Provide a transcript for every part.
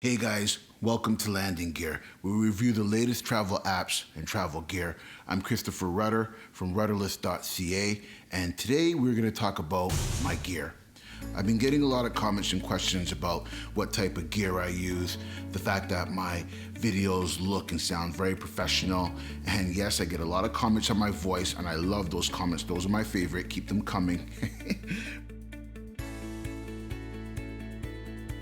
Hey guys, welcome to Landing Gear, where we review the latest travel apps and travel gear. I'm Christopher Rudder from Rudderless.ca, and today we're going to talk about my gear. I've been getting a lot of comments and questions about what type of gear I use, the fact that my videos look and sound very professional, and yes, I get a lot of comments on my voice, and I love those comments. Those are my favorite. Keep them coming.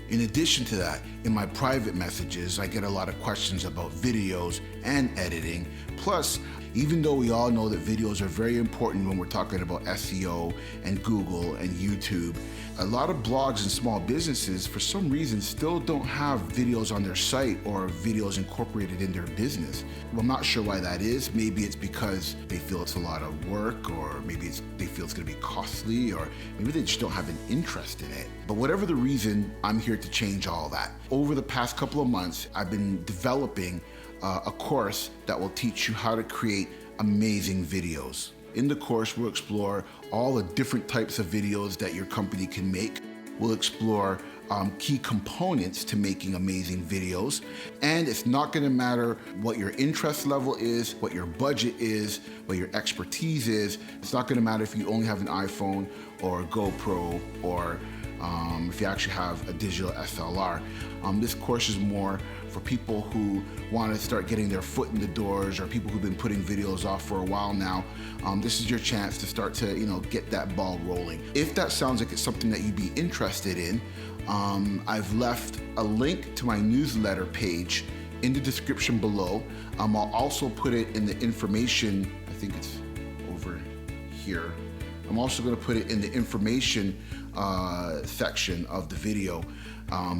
In addition to that, in my private messages, I get a lot of questions about videos and editing. Plus, even though we all know that videos are very important when we're talking about SEO and Google and YouTube, a lot of blogs and small businesses, for some reason, still don't have videos on their site or videos incorporated in their business. Well, I'm not sure why that is. Maybe it's because they feel it's a lot of work, or maybe they feel it's going to be costly, or maybe they just don't have an interest in it. But whatever the reason, I'm here to change all that. Over the past couple of months, I've been developing a course that will teach you how to create amazing videos. In the course, we'll explore all the different types of videos that your company can make. We'll explore key components to making amazing videos. And it's not gonna matter what your interest level is, what your budget is, what your expertise is. It's not gonna matter if you only have an iPhone or a GoPro, or if you actually have a digital SLR. This course is more for people who want to start getting their foot in the doors, or people who've been putting videos off for a while now. This is your chance to start to, get that ball rolling. If that sounds like it's something that you'd be interested in, I've left a link to my newsletter page in the description below. I'll also put it in the information, I think it's over here. I'm also going to put it in the information section of the video.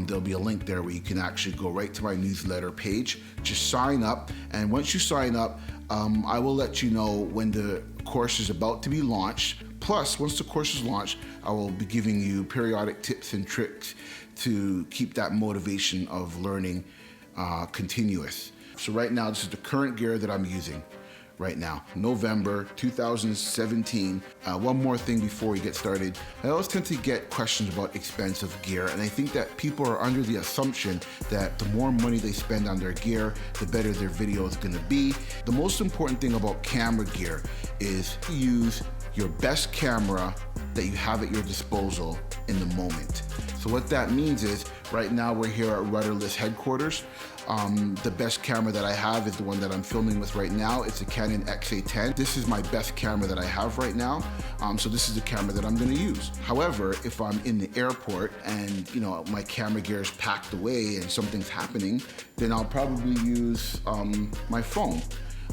There'll be a link there where you can actually go right to my newsletter page. Just sign up, and once you sign up, I will let you know when the course is about to be launched. Plus, once the course is launched, I will be giving you periodic tips and tricks to keep that motivation of learning continuous. So right now, this is the current gear that I'm using right now, November 2017. One more thing before we get started. I always tend to get questions about expensive gear, and I think that people are under the assumption that the more money they spend on their gear, the better their video is gonna be. The most important thing about camera gear is to use your best camera that you have at your disposal in the moment. So what that means is, right now we're here at Rudderless headquarters. The best camera that I have is the one that I'm filming with right now. It's a Canon XA10. This is my best camera that I have right now. So this is the camera that I'm gonna use. However, if I'm in the airport and my camera gear is packed away and something's happening, then I'll probably use my phone.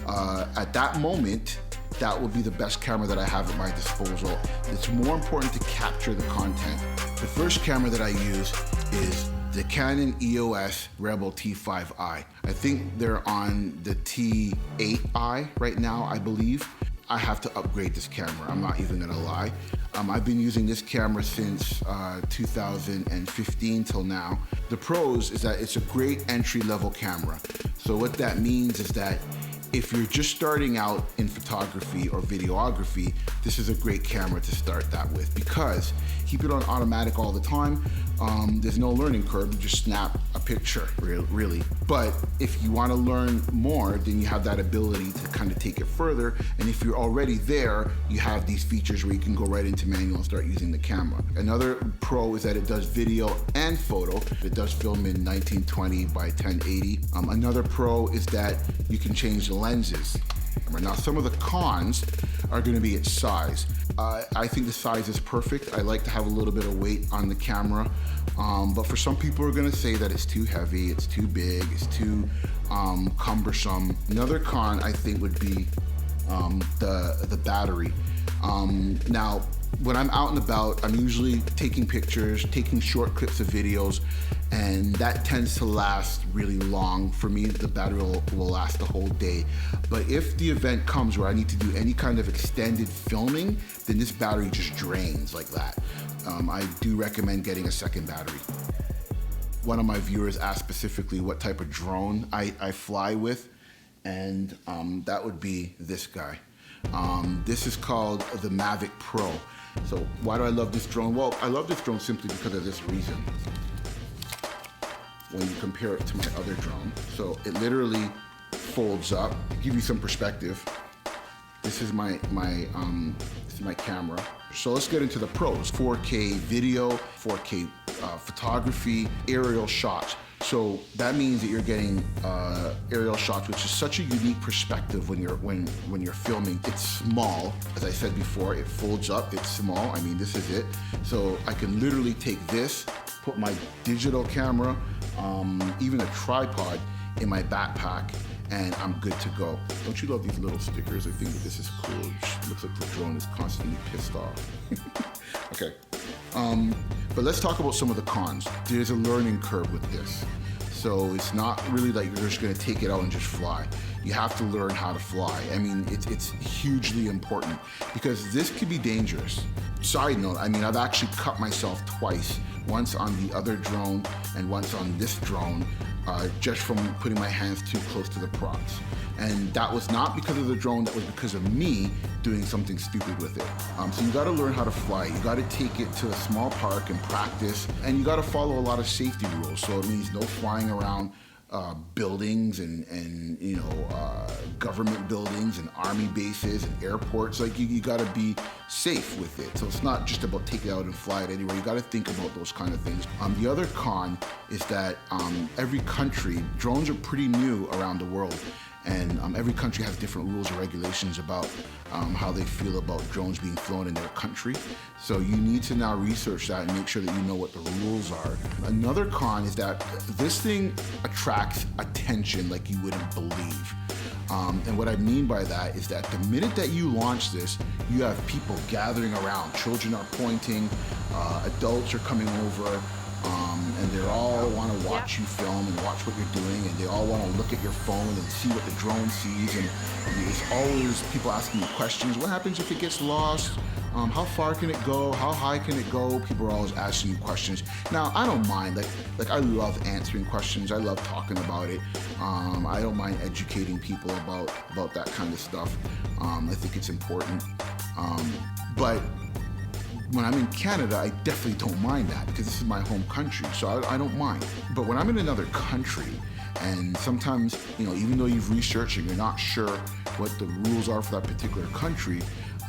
At that moment, that would be the best camera that I have at my disposal. It's more important to capture the content. The first camera that I use is the Canon EOS Rebel T5i. I think they're on the T8i right now, I believe. I have to upgrade this camera, I'm not even gonna lie. I've been using this camera since 2015 till now. The pros is that it's a great entry-level camera. So what that means is that if you're just starting out in photography or videography, this is a great camera to start that with, because keep it on automatic all the time. There's no learning curve, you just snap a picture, really. But if you wanna learn more, then you have that ability to kind of take it further. And if you're already there, you have these features where you can go right into manual and start using the camera. Another pro is that it does video and photo. It does film in 1920 by 1080. Another pro is that you can change the lenses. Now, some of the cons are going to be its size. I think the size is perfect. I like to have a little bit of weight on the camera, but for some people are going to say that it's too heavy, it's too big, it's too cumbersome. Another con, I think, would be the battery. Now, when I'm out and about, I'm usually taking pictures, taking short clips of videos, and that tends to last really long. For me, the battery will last the whole day. But if the event comes where I need to do any kind of extended filming, then this battery just drains like that. I do recommend getting a second battery. One of my viewers asked specifically what type of drone I fly with, and that would be this guy. This is called the Mavic Pro. So why do I love this drone? Well, I love this drone simply because of this reason. when you compare it to my other drone. So it literally folds up. To give you some perspective, this is my camera. So let's get into the pros. 4K video, 4K photography, aerial shots. So that means that you're getting aerial shots, which is such a unique perspective when you're filming. It's small, as I said before. It folds up. It's small. I mean, this is it. So I can literally take this, put my digital camera, even a tripod in my backpack, and I'm good to go. Don't you love these little stickers? I think that this is cool. It looks like the drone is constantly pissed off. Okay. But let's talk about some of the cons. There's a learning curve with this. So it's not really like you're just gonna take it out and just fly. You have to learn how to fly. I mean, it's hugely important because this could be dangerous. Side note, I mean, I've actually cut myself twice, once on the other drone and once on this drone, just from putting my hands too close to the props. And that was not because of the drone, that was because of me doing something stupid with it. So you gotta learn how to fly. You gotta take it to a small park and practice, and you gotta follow a lot of safety rules. So it means no flying around buildings and you know, government buildings and army bases and airports. Like you gotta be safe with it. So it's not just about take it out and fly it anywhere. You gotta think about those kind of things. The other con is that every country, drones are pretty new around the world. And every country has different rules or regulations about how they feel about drones being flown in their country. So you need to now research that and make sure that you know what the rules are. Another con is that this thing attracts attention like you wouldn't believe. And what I mean by that is that the minute that you launch this, you have people gathering around. Children are pointing, adults are coming over, and they all want to watch you film and watch what you're doing, and they all want to look at your phone and see what the drone sees. And it's always people asking you questions. What happens if it gets lost? How far can it go? How high can it go? People are always asking you questions. Now, I don't mind. Like I love answering questions. I love talking about it. I don't mind educating people about that kind of stuff. I think it's important. But when I'm in Canada, I definitely don't mind that because this is my home country, so I don't mind. But when I'm in another country, and sometimes, you know, even though you've researched and you're not sure what the rules are for that particular country,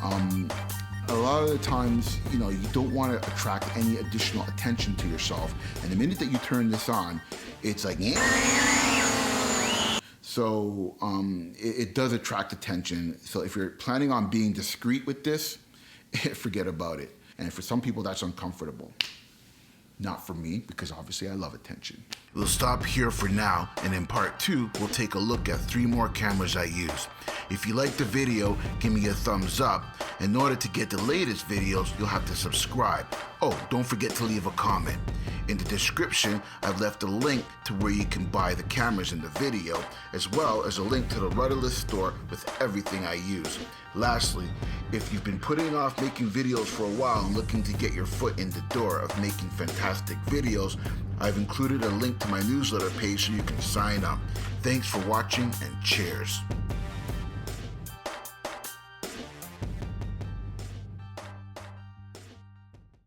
a lot of the times, you know, you don't want to attract any additional attention to yourself. And the minute that you turn this on, it's like, so it does attract attention. So if you're planning on being discreet with this, forget about it. And for some people, that's uncomfortable. Not for me, because obviously I love attention. We'll stop here for now, and in part 2, we'll take a look at 3 more cameras I use. If you like the video, give me a thumbs up. In order to get the latest videos, you'll have to subscribe. Oh, don't forget to leave a comment. In the description, I've left a link to where you can buy the cameras in the video, as well as a link to the Rudderless Store with everything I use. Lastly, if you've been putting off making videos for a while and looking to get your foot in the door of making fantastic videos, I've included a link to my newsletter page so you can sign up. Thanks for watching, and cheers.